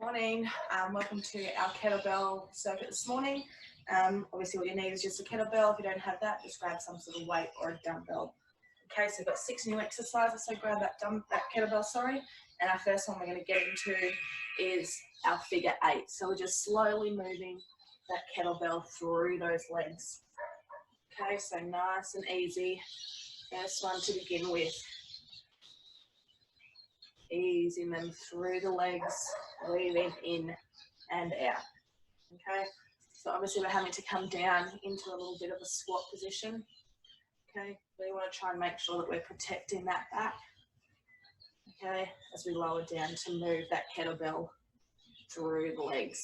Morning, welcome to our kettlebell circuit this morning. Obviously what you need is just a kettlebell. If you don't have that, just grab some sort of weight or a dumbbell. Okay, so we've got 6 new exercises, so grab that kettlebell, and our first one we're going to get into is our figure 8. So we're just slowly moving that kettlebell through those legs. Okay, so nice and easy. First one to begin with. Easing them through the legs, weaving in and out. Okay, so obviously we're having to come down into a little bit of a squat position. Okay, we want to try and make sure that we're protecting that back. Okay, as we lower down to move that kettlebell through the legs.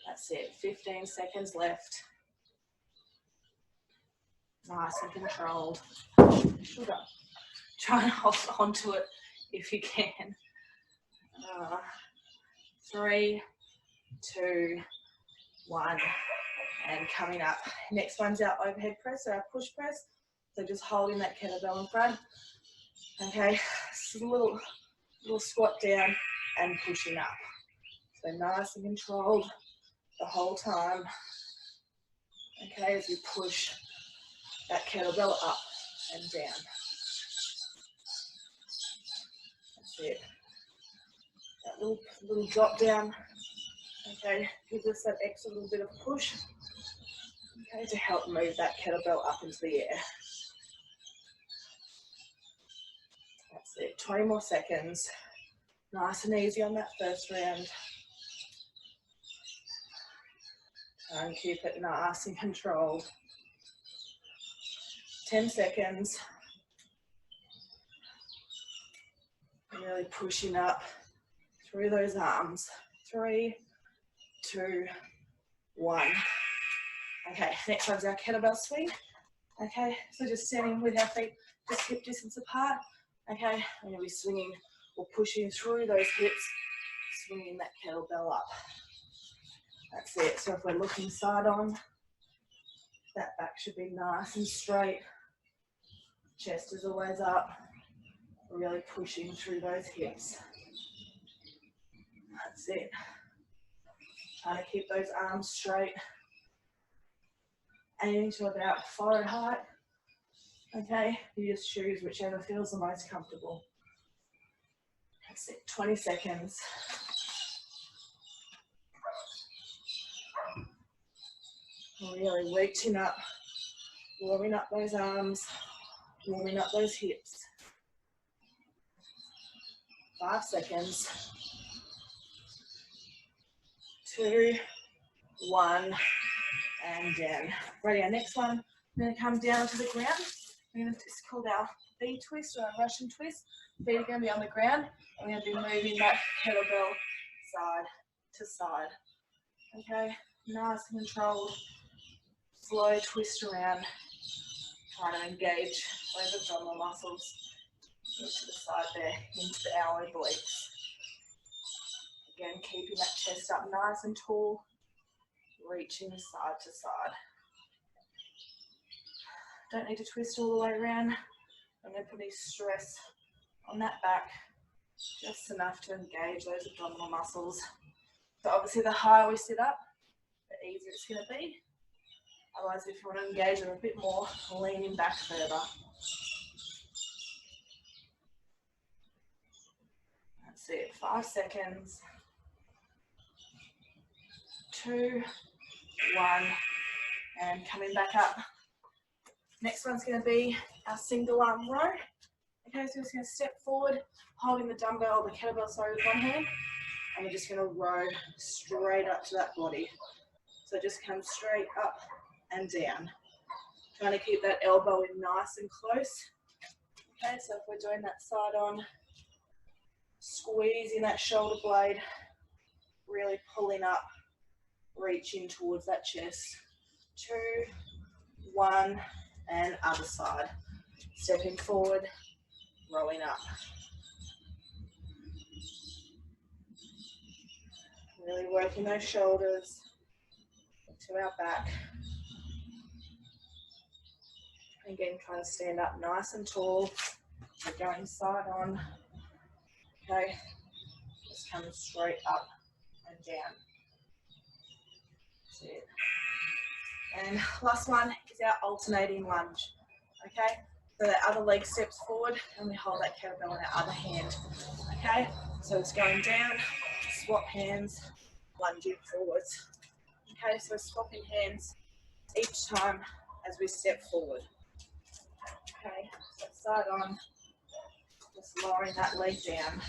That's it, 15 seconds left. Nice and controlled. Sugar. Try and hold on to it if you can. 3, 2, 1, and coming up. Next one's our overhead press or our push press. So just holding that kettlebell in front. Okay, just a little squat down and pushing up. So nice and controlled the whole time. Okay, as you push that kettlebell up and down. That's it. That little drop down, okay, gives us that extra little bit of push, okay, to help move that kettlebell up into the air. That's it, 20 more seconds. Nice and easy on that first round. Try and keep it nice and controlled. 10 seconds. Really pushing up through those arms. 3, 2, 1. Okay, next one's our kettlebell swing. Okay, so just standing with our feet just hip distance apart. Okay, we're going to be swinging or pushing through those hips, swinging that kettlebell up. That's it. So if we're looking side on, that back should be nice and straight. Chest is always up. Really pushing through those hips. That's it. Trying to keep those arms straight. Aiming to about forehead height. Okay, you just choose whichever feels the most comfortable. That's it, 20 seconds. Really reaching up, warming up those arms, warming up those hips. 5 seconds. 2, 1, and down. Ready, our next one, we're going to come down to the ground. It's called our V twist or a Russian twist. Feet are going to be on the ground. And we're going to be moving that kettlebell side to side. Okay, nice and controlled. Slow twist around. Trying to engage those abdominal muscles into the side there, into the elbow obliques. Again, keeping that chest up nice and tall. Reaching side to side. Don't need to twist all the way around. I'm going to put any stress on that back, just enough to engage those abdominal muscles. So obviously the higher we sit up, the easier it's going to be. Otherwise, if you want to engage them a bit more, leaning back further. That's it, 5 seconds. 2, 1, and coming back up. Next one's going to be our single arm row. Okay, so we're just going to step forward, holding the dumbbell, the kettlebell, with one hand, and we're just going to row straight up to that body. So just come straight up and down. Trying to keep that elbow in nice and close. Okay, so if we're doing that side on, squeezing that shoulder blade, really pulling up, reaching towards that chest. 2, 1, and other side. Stepping forward, rowing up. Really working those shoulders to our back. Again, trying to stand up nice and tall. We're going side on. Okay, just coming straight up and down. That's it. And last one is our alternating lunge. Okay, so the other leg steps forward and we hold that kettlebell in our other hand. Okay, so it's going down, swap hands, lunging forwards. Okay, so swapping hands each time as we step forward. Okay, so start on just lowering that leg down.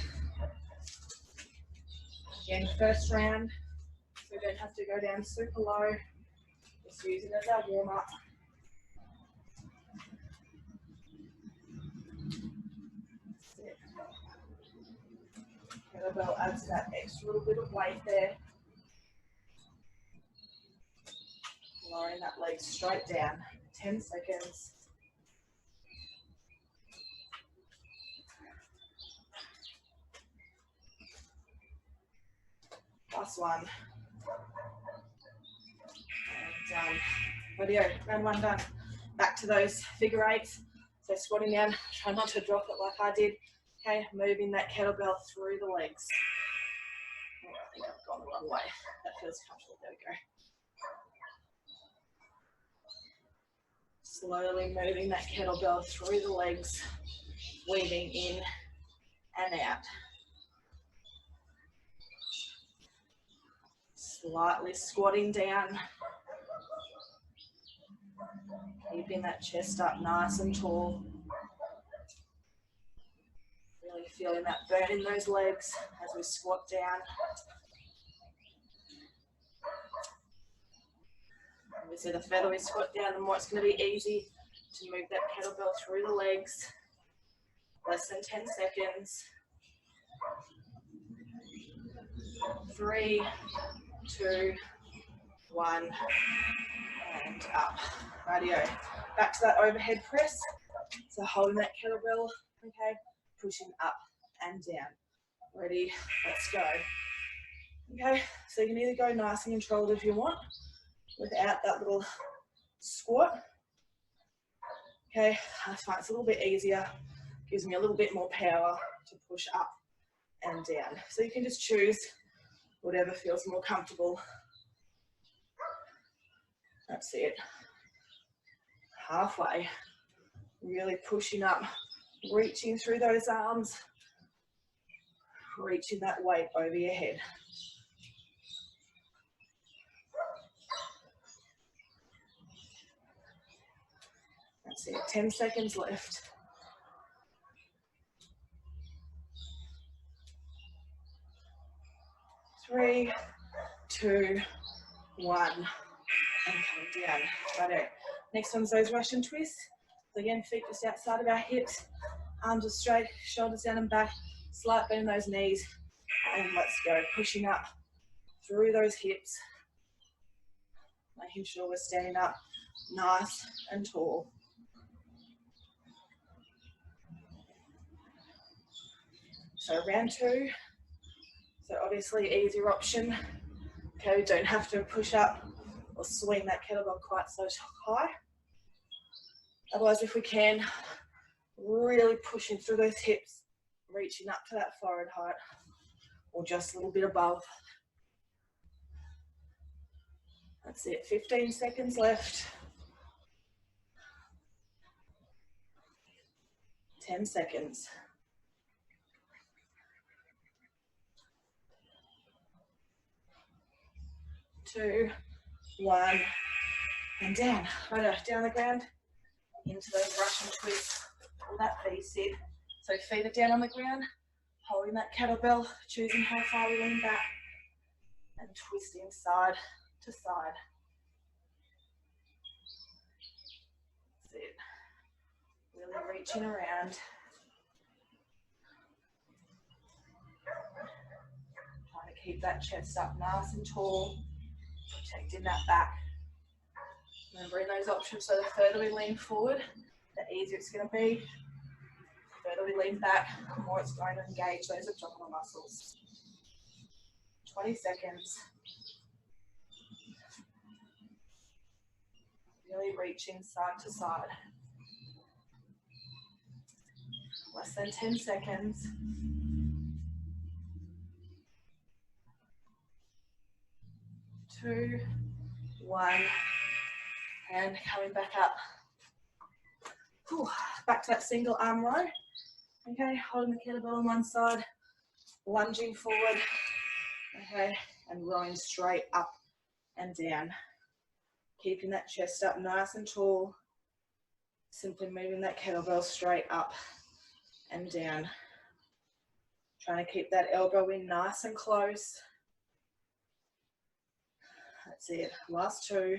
Again, first round, so we don't have to go down super low. Just using it as our warm up. Kettlebell adds that extra little bit of weight there. Lowering that leg straight down. 10 seconds. Last one. And done. Radio, round one done. Back to those figure eights. So squatting down, try not to drop it like I did. Okay, moving that kettlebell through the legs. Oh, I think I've gone the wrong way. That feels comfortable. There we go. Slowly moving that kettlebell through the legs, weaving in and out. Slightly squatting down. Keeping that chest up nice and tall. Really feeling that burn in those legs as we squat down. Obviously, the further we squat down, the more it's going to be easy to move that kettlebell through the legs. Less than 10 seconds. 3, 2, 1, and up. Radio. Back to that overhead press. So holding that kettlebell, okay, pushing up and down. Ready, let's go. Okay, so you can either go nice and controlled if you want, without that little squat. Okay, I find it's a little bit easier, gives me a little bit more power to push up and down. So you can just choose whatever feels more comfortable. That's it. Halfway. Really pushing up, reaching through those arms, reaching that weight over your head. That's it, 10 seconds left. 3, 2, 1, and come down. Righto. Next one's those Russian twists. So again, feet just outside of our hips, arms are straight, shoulders down and back, slight bend in those knees, and let's go. Pushing up through those hips, making sure we're standing up nice and tall. So round 2, so obviously easier option. Okay, we don't have to push up or swing that kettlebell quite so high. Otherwise, if we can, really pushing through those hips, reaching up to that forehead height, or just a little bit above. That's it, 15 seconds left. 10 seconds. 2, 1, and down. Right, down the ground, into those Russian twists, or that V-sit. So feet are down on the ground, holding that kettlebell, choosing how far we lean back, and twisting side to side. That's it. Really reaching around. Trying to keep that chest up nice and tall, protecting that back. Remembering those options, so the further we lean forward, the easier it's going to be. The further we lean back, the more it's going to engage those abdominal muscles. 20 seconds. Really reaching side to side. Less than 10 seconds. 2, 1, and coming back up. Whew. Back to that single arm row. Okay, holding the kettlebell on one side, lunging forward, okay, and rowing straight up and down. Keeping that chest up nice and tall. Simply moving that kettlebell straight up and down. Trying to keep that elbow in nice and close. That's it. Last 2.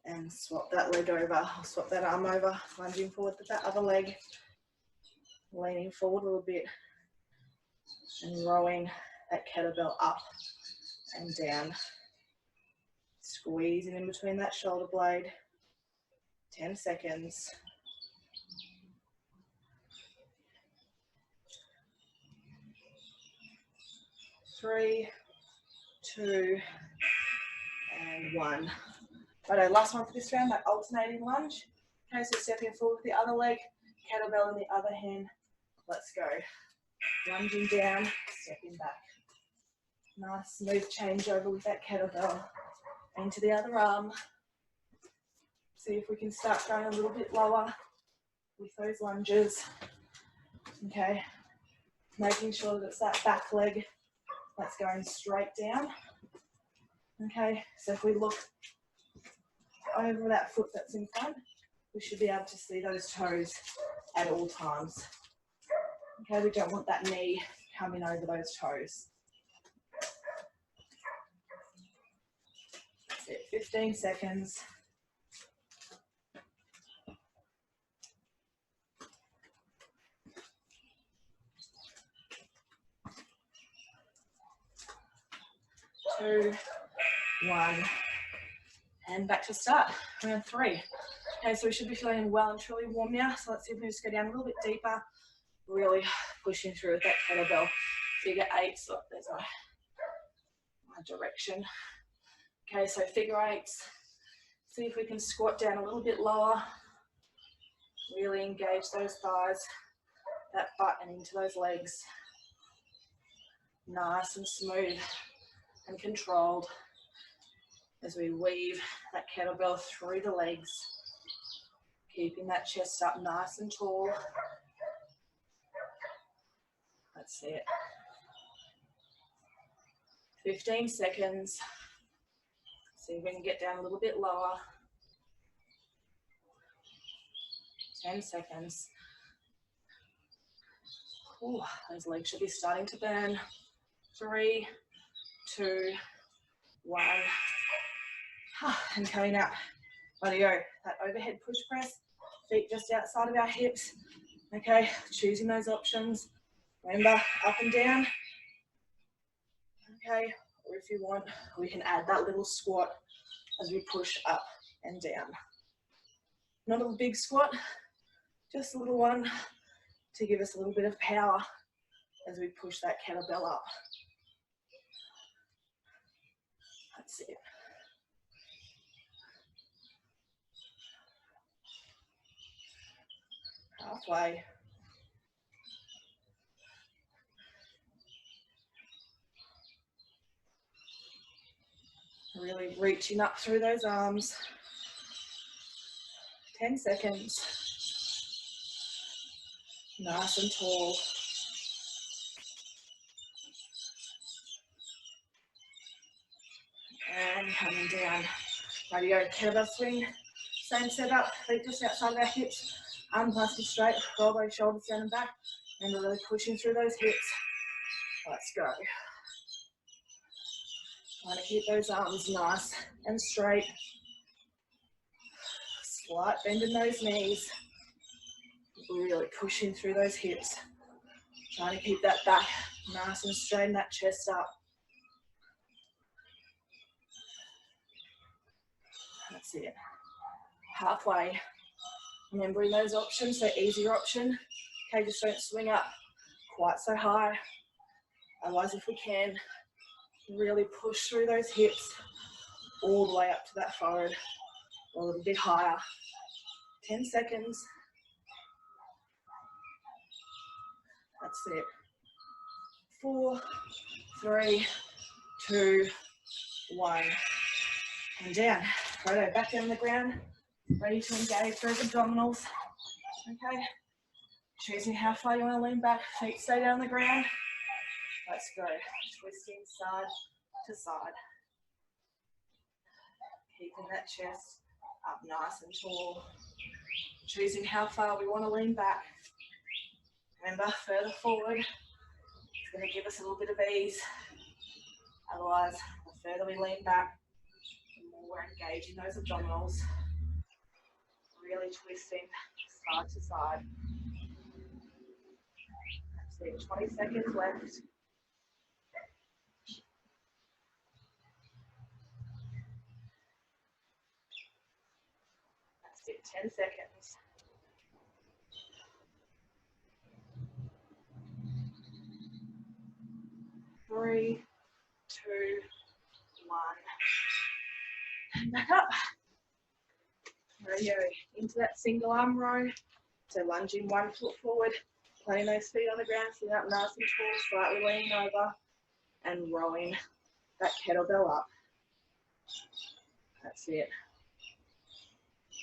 And swap that leg over. I'll swap that arm over. Lunging forward with that other leg. Leaning forward a little bit. And rowing that kettlebell up and down. Squeezing in between that shoulder blade. 10 seconds. 3, 2, and 1. Righto, last one for this round, that alternating lunge. Okay, so stepping forward with the other leg, kettlebell in the other hand. Let's go. Lunging down, stepping back. Nice smooth changeover with that kettlebell. Into the other arm. See if we can start going a little bit lower with those lunges. Okay, making sure that it's that back leg that's going straight down. Okay, so if we look over that foot that's in front, we should be able to see those toes at all times. Okay, we don't want that knee coming over those toes. That's it, 15 seconds. Two, 1, and back to start, round 3. Okay, so we should be feeling well and truly warm now, so let's see if we can just go down a little bit deeper, really pushing through with that kettlebell. Figure 8, so there's my direction. Okay, so figure 8s, see if we can squat down a little bit lower, really engage those thighs, that butt and into those legs. Nice and smooth and controlled as we weave that kettlebell through the legs, keeping that chest up nice and tall. That's it. 15 seconds. See if we can get down a little bit lower. 10 seconds. Ooh, those legs should be starting to burn. 3, 2, 1. And coming up. Rightio, that overhead push press. Feet just outside of our hips. Okay, choosing those options. Remember, up and down. Okay, or if you want, we can add that little squat as we push up and down. Not a big squat, just a little one to give us a little bit of power as we push that kettlebell up. That's it. Halfway. Really reaching up through those arms. 10 seconds. Nice and tall. And coming down. Rightio, kettlebell swing. Same setup, feet just outside of our hips. Arms nice and straight, roll those shoulders down and back. And we're really pushing through those hips. Let's go. Trying to keep those arms nice and straight. Slight bend in those knees. Really pushing through those hips. Trying to keep that back nice and straight and that chest up. That's it. Halfway. Remembering those options, so easier option. Okay, just don't swing up quite so high. Otherwise, if we can, really push through those hips all the way up to that forehead, or a little bit higher. 10 seconds. That's it. 4, 3, 2, 1, and down. Righto, back down on the ground, ready to engage those abdominals. Okay, choosing how far you want to lean back, feet stay down on the ground. Let's go, twisting side to side. Keeping that chest up nice and tall. Choosing how far we want to lean back. Remember, further forward, it's going to give us a little bit of ease. Otherwise, the further we lean back, the more we're engaging those abdominals. Really twisting side to side. That's it, 20 seconds left. That's it, 10 seconds. 3, 2, 1. And back up. Radio into that single arm row. So lunging 1 foot forward, planting those feet on the ground, sitting up nice and tall, slightly leaning over, and rowing that kettlebell up. That's it.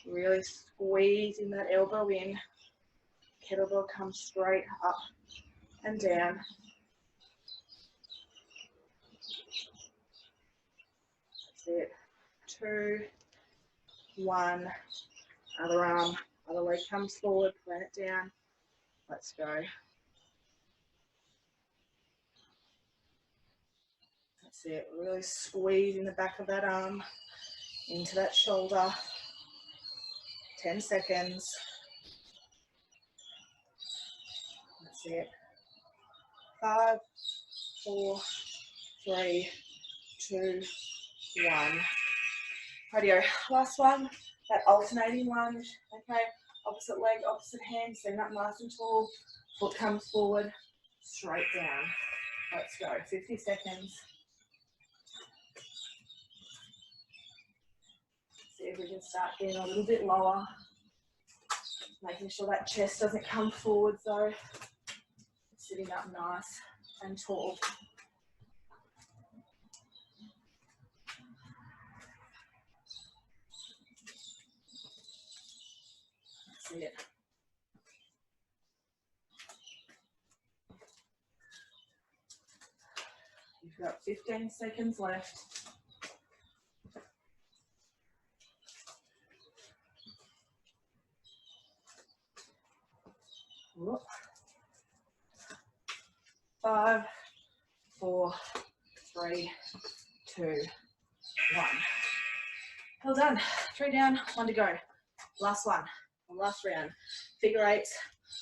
Really squeezing that elbow in. Kettlebell comes straight up and down. That's it. 2, 1. Other arm, other leg comes forward, plant it down. Let's go. That's it. Really squeezing the back of that arm into that shoulder. 10 seconds. That's it. 5, 4, 3, 2, 1. Radio. Last one. That alternating lunge. Okay. Opposite leg, opposite hand. Stand up nice and tall. Foot comes forward. Straight down. Let's go. 50 seconds. See if we can start getting a little bit lower. Making sure that chest doesn't come forward though. Sitting up nice and tall. That's it. You've got 15 seconds left. Whoop. 5, 4, 3, 2, 1. Well done. 3 down, 1 to go. Last one, last round. Figure 8s,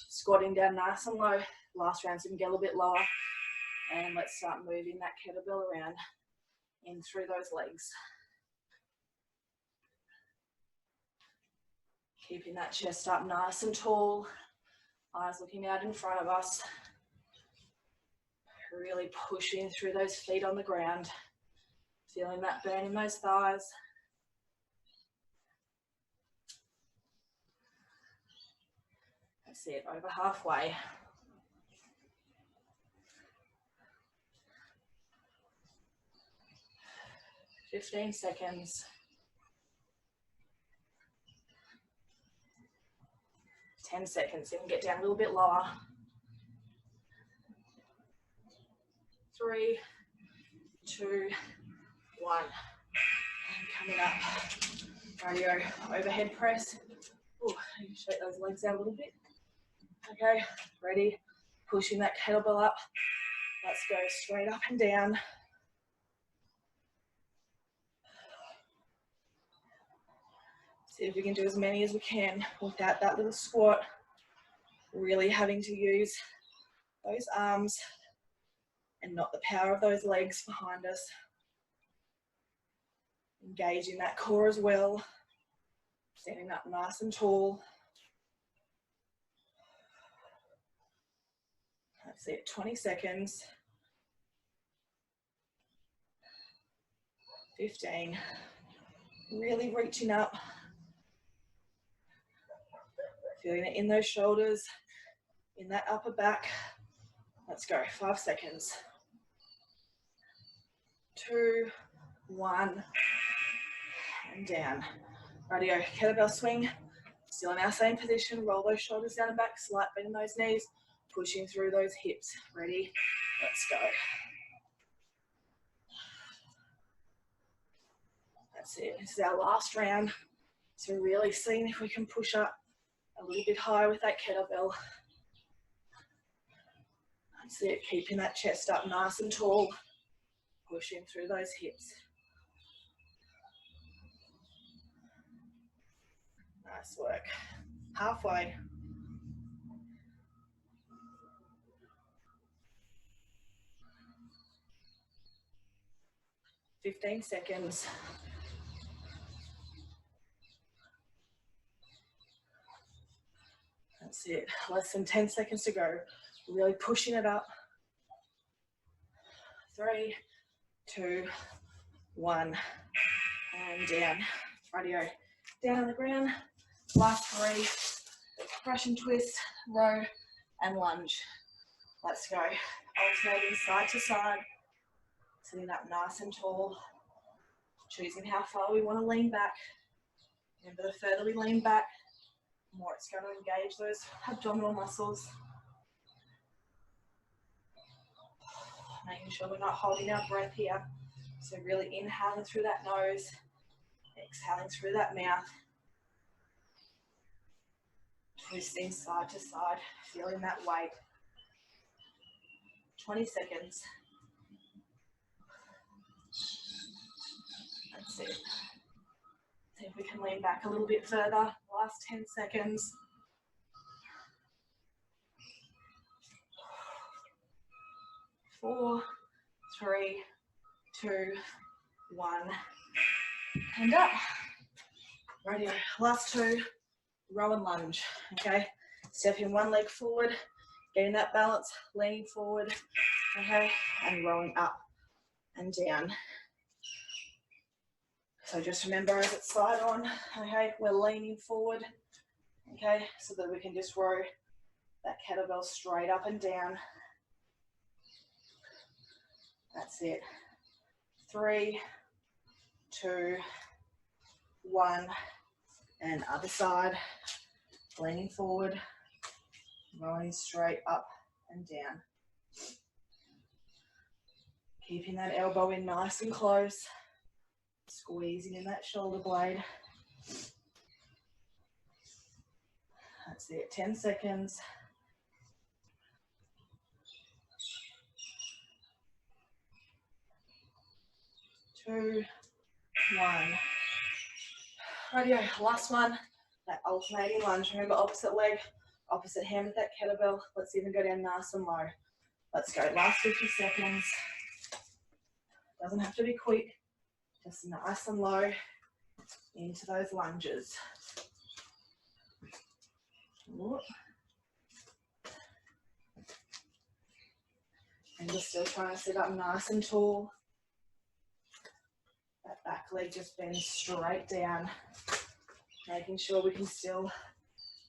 squatting down nice and low. Last round's going to get a little bit lower. And let's start moving that kettlebell around in through those legs. Keeping that chest up nice and tall. Eyes looking out in front of us. Really pushing through those feet on the ground. Feeling that burn in those thighs. That's it, over halfway. $15 seconds. 10 seconds, you can get down a little bit lower. 3, 2, 1. And coming up. Radio, overhead press. Ooh, shake those legs out a little bit. Okay, ready. Pushing that kettlebell up. Let's go straight up and down. See if we can do as many as we can without that little squat. Really having to use those arms and not the power of those legs behind us. Engaging that core as well. Standing up nice and tall. That's it, 20 seconds. 15. Really reaching up. Feeling it in those shoulders, in that upper back. Let's go, 5 seconds. 2, 1, and down. Radio, kettlebell swing. Still in our same position. Roll those shoulders down and back. Slight bend in those knees. Pushing through those hips. Ready? Let's go. That's it. This is our last round. So really seeing if we can push up a little bit higher with that kettlebell. That's it. Keeping that chest up nice and tall. Pushing through those hips. Nice work. Halfway. $15 seconds. That's it. Less than 10 seconds to go. Really pushing it up. 3, 2, 1, and down. Radio. Down on the ground. Last 3. Russian twist, row, and lunge. Let's go. Alternating side to side. Sitting up nice and tall. Choosing how far we want to lean back. Remember, the further we lean back, the more it's going to engage those abdominal muscles. Making sure we're not holding our breath here. So really inhaling through that nose, exhaling through that mouth. Twisting side to side, feeling that weight. 20 seconds. That's it. See if we can lean back a little bit further. Last 10 seconds. 4, 3, 2, 1, and up. Radio. Last 2. Row and lunge, okay? Stepping one leg forward, getting that balance, leaning forward, okay? And rowing up and down. So just remember, as it's side on, okay? We're leaning forward, okay? So that we can just row that kettlebell straight up and down. That's it. 3, 2, 1, and other side. Leaning forward, rolling straight up and down. Keeping that elbow in nice and close. Squeezing in that shoulder blade. That's it, 10 seconds. Two, 1. Radio, last one. That alternating lunge. Remember, opposite leg, opposite hand with that kettlebell. Let's even go down nice and low. Let's go. Last 50 seconds. Doesn't have to be quick. Just nice and low into those lunges. And we're still trying to sit up nice and tall. That back leg just bends straight down. Making sure we can still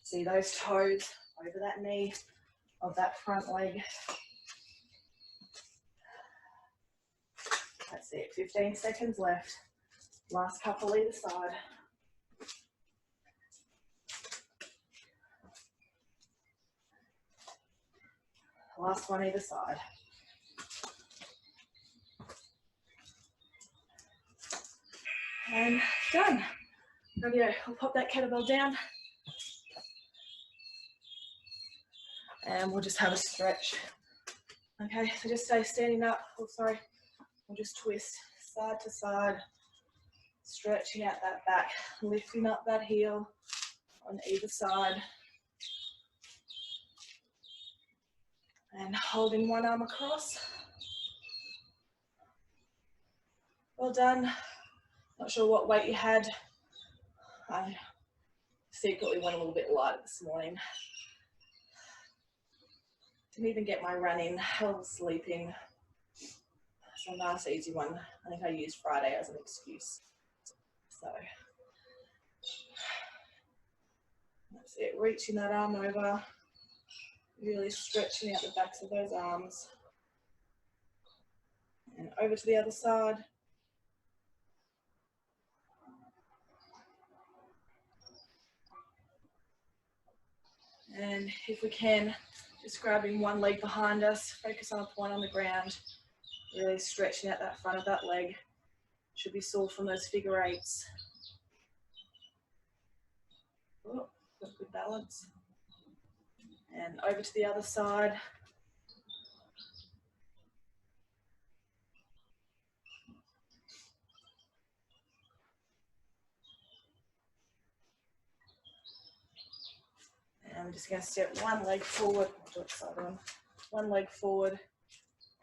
see those toes over that knee of that front leg. That's it, 15 seconds left. Last couple either side. Last one either side. And done. Okay, we'll pop that kettlebell down. And we'll just have a stretch. Okay, so just stay standing up. Oh, sorry. We'll just twist side to side. Stretching out that back. Lifting up that heel on either side. And holding one arm across. Well done. Not sure what weight you had. I secretly went a little bit lighter this morning. Didn't even get my run in. I was sleeping. So a nice easy one. I think I used Friday as an excuse. So that's it. Reaching that arm over. Really stretching out the backs of those arms. And over to the other side. And if we can, just grabbing one leg behind us, focus on a point on the ground, really stretching out that front of that leg. Should be sore from those figure eights. Oh, got good balance. And over to the other side. And I'm just going to step one leg forward, one leg forward,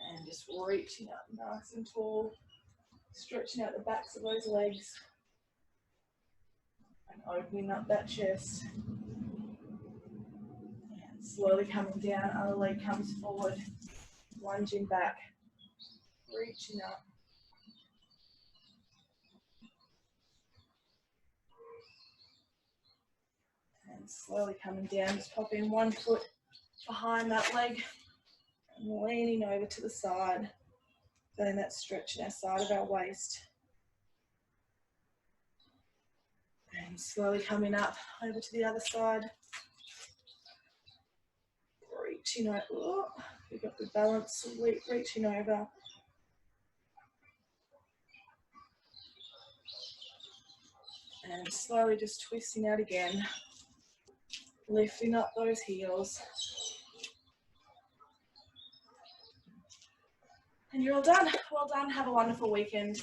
and just reaching up nice and tall, stretching out the backs of those legs, and opening up that chest. And slowly coming down, other leg comes forward, lunging back, reaching up. And slowly coming down, just popping one foot behind that leg and leaning over to the side, feeling that stretch in our side of our waist. And slowly coming up over to the other side, reaching over. Oh, we've got good balance, reaching over. And slowly just twisting out again, lifting up those heels. And you're all done. Well done. Have a wonderful weekend.